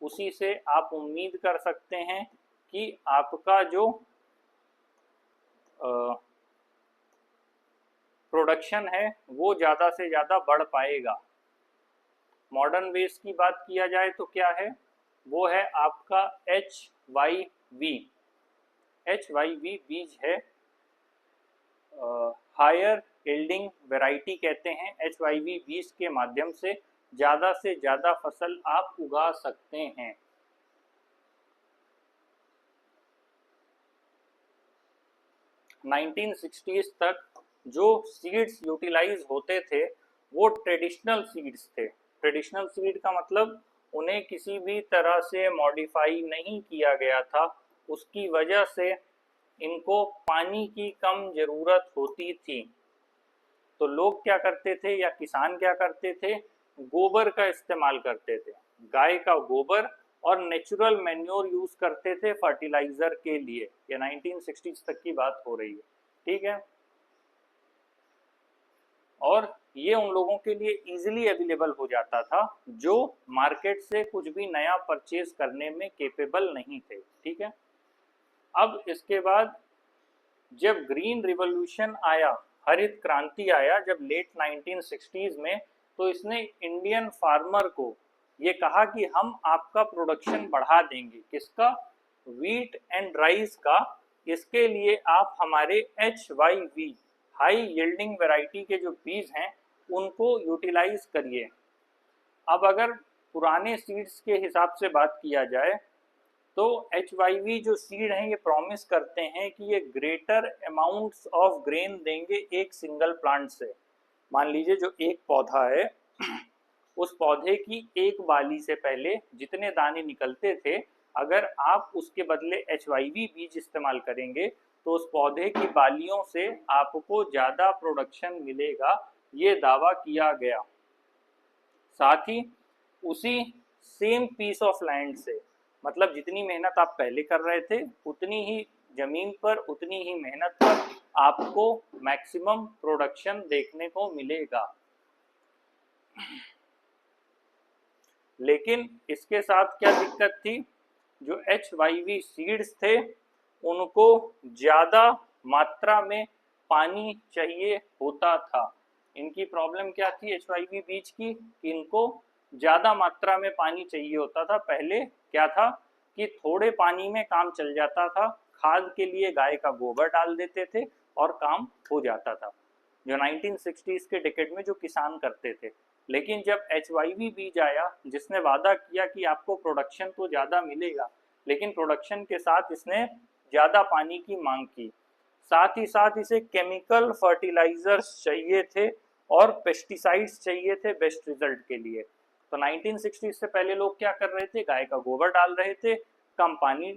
उसी से आप उम्मीद कर सकते हैं कि आपका जो प्रोडक्शन है वो ज़्यादा से ज़्यादा बढ़ पाएगा। मॉडर्न वेज की बात किया जाए तो क्या है? वो है आपका HYV। HYV बीज है, हायर यील्डिंग वैरायटी कहते हैं। HYV बीज के माध्यम से ज़्यादा फसल आप उगा सकते हैं। नाइनटीन 1960s तक जो सीड्स यूटिलाइज होते थे वो ट्रेडिशनल सीड्स थे। ट्रेडिशनल सीड का मतलब उन्हें किसी भी तरह से मॉडिफाई नहीं किया गया था। उसकी वजह से इनको पानी की कम ज़रूरत होती थी। तो लोग क्या करते थे या किसान क्या करते थे? गोबर का इस्तेमाल करते थे, गाय का गोबर, और नेचुरल मैन्योर यूज करते थे फर्टिलाइजर के लिए। ये 1960s तक की बात हो रही है, ठीक है। और ये उन लोगों के लिए इजीली अवेलेबल हो जाता था जो मार्केट से कुछ भी नया परचेज करने में केपेबल नहीं थे। ठीक है, अब इसके बाद जब ग्रीन रिवॉल्यूशन आया, हरित क्रांति आया जब लेट 1960s में, तो इसने इंडियन फार्मर को ये कहा कि हम आपका प्रोडक्शन बढ़ा देंगे, किसका, व्हीट एंड राइस का। इसके लिए आप हमारे HYV हाई यील्डिंग वैरायटी के जो बीज हैं उनको यूटिलाइज करिए। अब अगर पुराने सीड्स के हिसाब से बात किया जाए तो HYV जो सीड हैं ये प्रॉमिस करते हैं कि ये ग्रेटर अमाउंट्स ऑफ ग्रेन देंगे एक सिंगल प्लांट से। मान लीजिए जो एक पौधा है उस पौधे की एक बाली से पहले जितने दाने निकलते थे, अगर आप उसके बदले HYV बीज इस्तेमाल करेंगे तो उस पौधे की बालियों से आपको ज़्यादा प्रोडक्शन मिलेगा, ये दावा किया गया। साथ ही उसी सेम पीस ऑफ लैंड से, मतलब जितनी मेहनत आप पहले कर रहे थे उतनी ही जमीन पर, उतनी ही मेहनत पर आपको मैक्सिमम प्रोडक्शन देखने को मिलेगा। लेकिन इसके साथ क्या दिक्कत थी, जो HYV सीड्स थे उनको ज़्यादा मात्रा में पानी चाहिए होता था। इनकी प्रॉब्लम क्या थी HYV बीज की, कि इनको ज़्यादा मात्रा में पानी चाहिए होता था। पहले क्या था कि थोड़े पानी में काम चल जाता था, खाद के लिए गाय का गोबर डाल देते थे और काम हो जाता था, जो 1960s के डिकेड में जो किसान करते थे। लेकिन जब HYV बीज आया जिसने वादा किया कि आपको प्रोडक्शन तो ज़्यादा मिलेगा, लेकिन प्रोडक्शन के साथ इसने ज़्यादा पानी की मांग की, साथ ही साथ इसे केमिकल फर्टिलाइजर्स चाहिए थे और पेस्टिसाइड्स चाहिए थे बेस्ट रिजल्ट के लिए। तो 1960 से पहले लोग क्या कर रहे थे, गाय का गोबर डाल रहे थे, कम पानी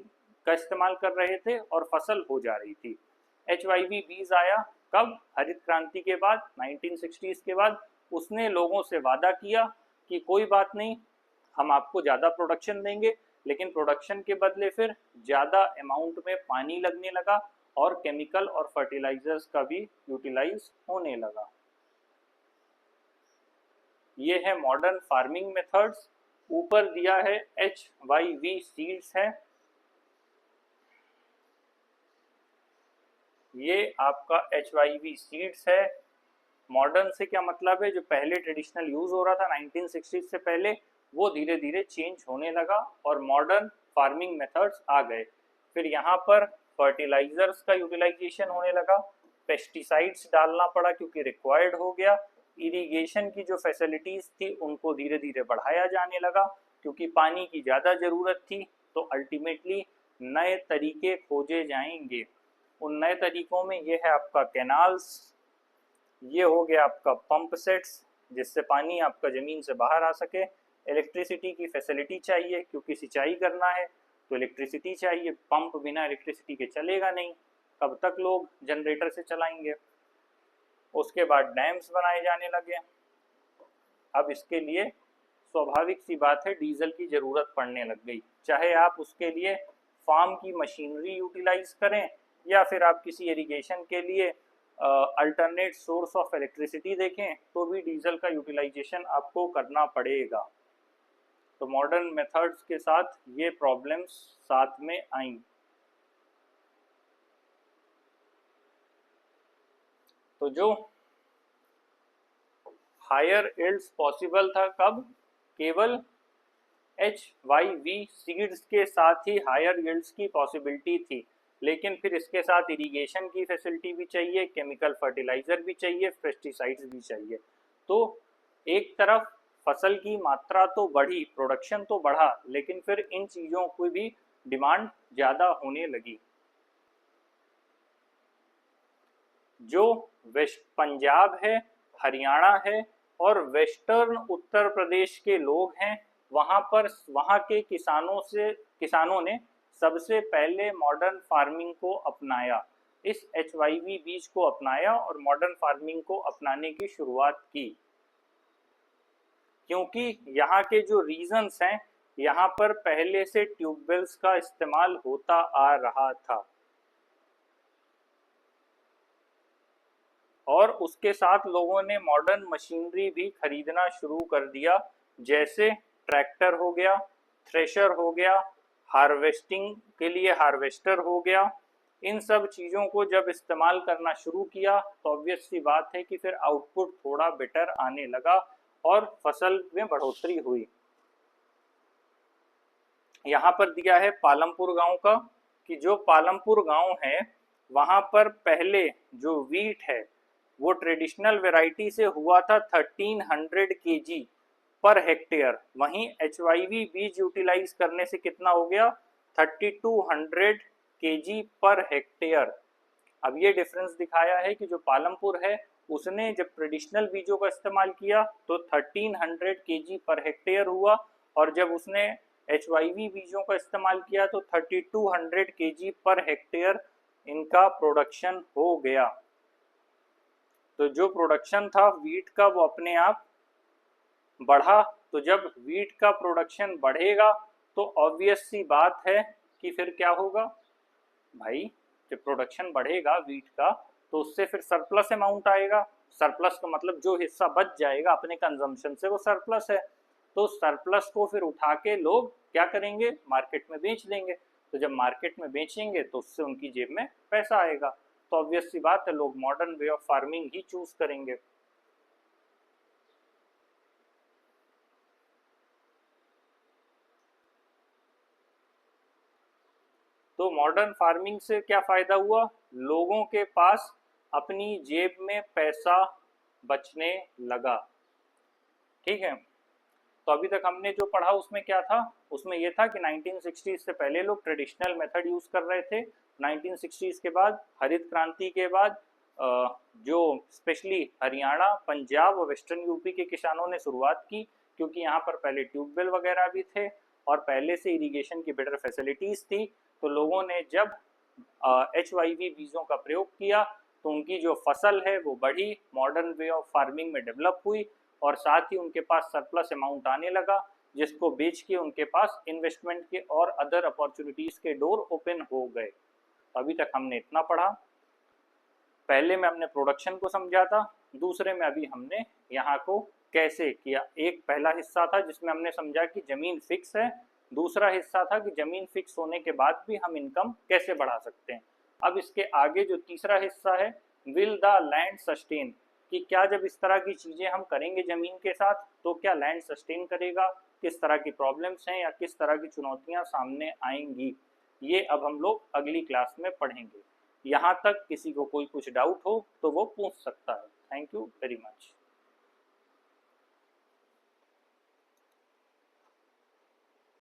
का इस्तेमाल कर रहे थे और फसल हो जा रही थी। HYV बीज आया कब, हरित क्रांति के बाद, 1960s के बाद। उसने लोगों से वादा किया कि कोई बात नहीं, हम आपको ज़्यादा प्रोडक्शन देंगे, लेकिन प्रोडक्शन के बदले फिर ज़्यादा अमाउंट में पानी लगने लगा और केमिकल और फर्टिलाइजर्स का भी यूटिलाइज होने लगा। ये है मॉडर्न फार्मिंग मेथड्स। ऊपर दिया है HYV सीड्स है, ये आपका HYV सीड्स है। मॉडर्न से क्या मतलब है, जो पहले ट्रेडिशनल यूज हो रहा था 1960 से पहले, वो धीरे धीरे चेंज होने लगा और मॉडर्न फार्मिंग मेथड्स आ गए। फिर यहाँ पर फर्टिलाइजर्स का यूटिलाइजेशन होने लगा, पेस्टिसाइड्स डालना पड़ा क्योंकि रिक्वायर्ड हो गया। इरिगेशन की जो फैसिलिटीज थी उनको धीरे धीरे बढ़ाया जाने लगा क्योंकि पानी की ज़्यादा ज़रूरत थी। तो अल्टीमेटली नए तरीके खोजे जाएंगे। उन नए तरीकों में ये है आपका कैनाल्स, ये हो गया आपका पंप सेट्स जिससे पानी आपका ज़मीन से बाहर आ सके। इलेक्ट्रिसिटी की फैसिलिटी चाहिए क्योंकि सिंचाई करना है तो इलेक्ट्रिसिटी चाहिए, पंप बिना इलेक्ट्रिसिटी के चलेगा नहीं, कब तक लोग जनरेटर से चलाएंगे। उसके बाद डैम्स बनाए जाने लगे। अब इसके लिए स्वाभाविक सी बात है डीजल की ज़रूरत पड़ने लग गई, चाहे आप उसके लिए फार्म की मशीनरी यूटिलाइज करें या फिर आप किसी इरिगेशन के लिए अल्टरनेट सोर्स ऑफ इलेक्ट्रिसिटी देखें, तो भी डीजल का यूटिलाइजेशन आपको करना पड़ेगा। तो मॉडर्न मेथड्स के साथ ये प्रॉब्लम्स साथ में आई। तो जो हायर यील्ड्स पॉसिबल था कब, केवल HYV सीड्स के साथ ही हायर यील्ड्स की पॉसिबिलिटी थी। लेकिन फिर इसके साथ इरिगेशन की फैसिलिटी भी चाहिए, केमिकल फर्टिलाइजर भी चाहिए, पेस्टिसाइड्स भी चाहिए। तो एक तरफ फसल की मात्रा तो बढ़ी, प्रोडक्शन तो बढ़ा, लेकिन फिर इन चीज़ों की भी डिमांड ज़्यादा होने लगी। जो वेस्ट पंजाब है, हरियाणा है और वेस्टर्न उत्तर प्रदेश के लोग हैं, वहाँ के किसानों ने सबसे पहले मॉडर्न फार्मिंग को अपनाया, इस HYV बीज को अपनाया और मॉडर्न फार्मिंग को अपनाने की शुरुआत की। क्योंकि यहाँ के जो रीजन्स हैं, यहाँ पर पहले से ट्यूबवेल्स का इस्तेमाल होता आ रहा था। और उसके साथ लोगों ने मॉडर्न मशीनरी भी खरीदना शुरू कर दिया, जैसे ट्रैक्टर हो गया, थ्रेशर हो गया, हार्वेस्टिंग के लिए हार्वेस्टर हो गया। इन सब चीज़ों को जब इस्तेमाल करना शुरू किया तो ऑब्वियस सी बात है कि फिर आउटपुट थोड़ा बेटर आने लगा और फसल में बढ़ोतरी हुई। यहाँ पर दिया है पालमपुर गांव का, कि जो पालमपुर गांव है वहाँ पर पहले जो वीट है वो ट्रेडिशनल वेराइटी से हुआ था 1300 kg पर हेक्टेयर, वहीं HYV बीज यूटिलाइज करने से कितना हो गया 3200 kg पर हेक्टेयर। अब ये डिफरेंस दिखाया है कि जो पालमपुर है उसने जब ट्रेडिशनल बीजों का इस्तेमाल किया तो 1300 kg पर हेक्टेयर हुआ, और जब उसने HYV बीजों का इस्तेमाल किया तो 3200 kg पर हेक्टेयर इनका प्रोडक्शन हो गया। तो जो प्रोडक्शन था वीट का वो अपने आप बढ़ा। तो जब वीट का प्रोडक्शन बढ़ेगा तो ऑब्वियस सी बात है कि फिर क्या होगा भाई, जब प्रोडक्शन बढ़ेगा वीट का तो उससे फिर सरप्लस अमाउंट आएगा। सरप्लस का मतलब जो हिस्सा बच जाएगा अपने कंजम्पशन से वो सरप्लस है। तो सरप्लस को फिर उठा के लोग क्या करेंगे, मार्केट में बेच देंगे। तो जब मार्केट में बेचेंगे तो उससे उनकी जेब में पैसा आएगा। तो ऑब्वियस सी बात है लोग modern way of farming he choose करेंगे। तो मॉडर्न फार्मिंग से क्या फायदा हुआ, लोगों के पास अपनी जेब में पैसा बचने लगा। ठीक है, तो अभी तक हमने जो पढ़ा उसमें क्या था, उसमें ये था कि 1960s से पहले लोग ट्रेडिशनल मेथड यूज कर रहे थे। 1960s के बाद हरित क्रांति के बाद जो स्पेशली हरियाणा, पंजाब और वेस्टर्न यूपी के किसानों ने शुरुआत की, क्योंकि यहाँ पर पहले ट्यूबवेल वगैरह भी थे और पहले से इरिगेशन की बेटर फैसिलिटीज थी। तो लोगों ने जब HYV बीजों का प्रयोग किया तो उनकी जो फसल है वो बढ़ी, मॉडर्न वे ऑफ फार्मिंग में डेवलप हुई, और साथ ही उनके पास सरप्लस अमाउंट आने लगा, जिसको बेच के उनके पास इन्वेस्टमेंट के और अदर अपॉर्चुनिटीज के डोर ओपन हो गए। अभी तक हमने इतना पढ़ा। पहले में हमने प्रोडक्शन को समझा था, दूसरे में अभी हमने यहाँ को कैसे किया। एक पहला हिस्सा था जिसमें हमने समझा कि जमीन फिक्स है, दूसरा हिस्सा था कि जमीन फिक्स होने के बाद भी हम इनकम कैसे बढ़ा सकते हैं। अब इसके आगे जो तीसरा हिस्सा है, विल द लैंड सस्टेन, कि क्या जब इस तरह की चीज़ें हम करेंगे ज़मीन के साथ तो क्या लैंड सस्टेन करेगा, किस तरह की प्रॉब्लम्स हैं या किस तरह की चुनौतियां सामने आएंगी, ये अब हम लोग अगली क्लास में पढ़ेंगे। यहाँ तक किसी को कोई कुछ डाउट हो तो वो पूछ सकता है। Thank you very much.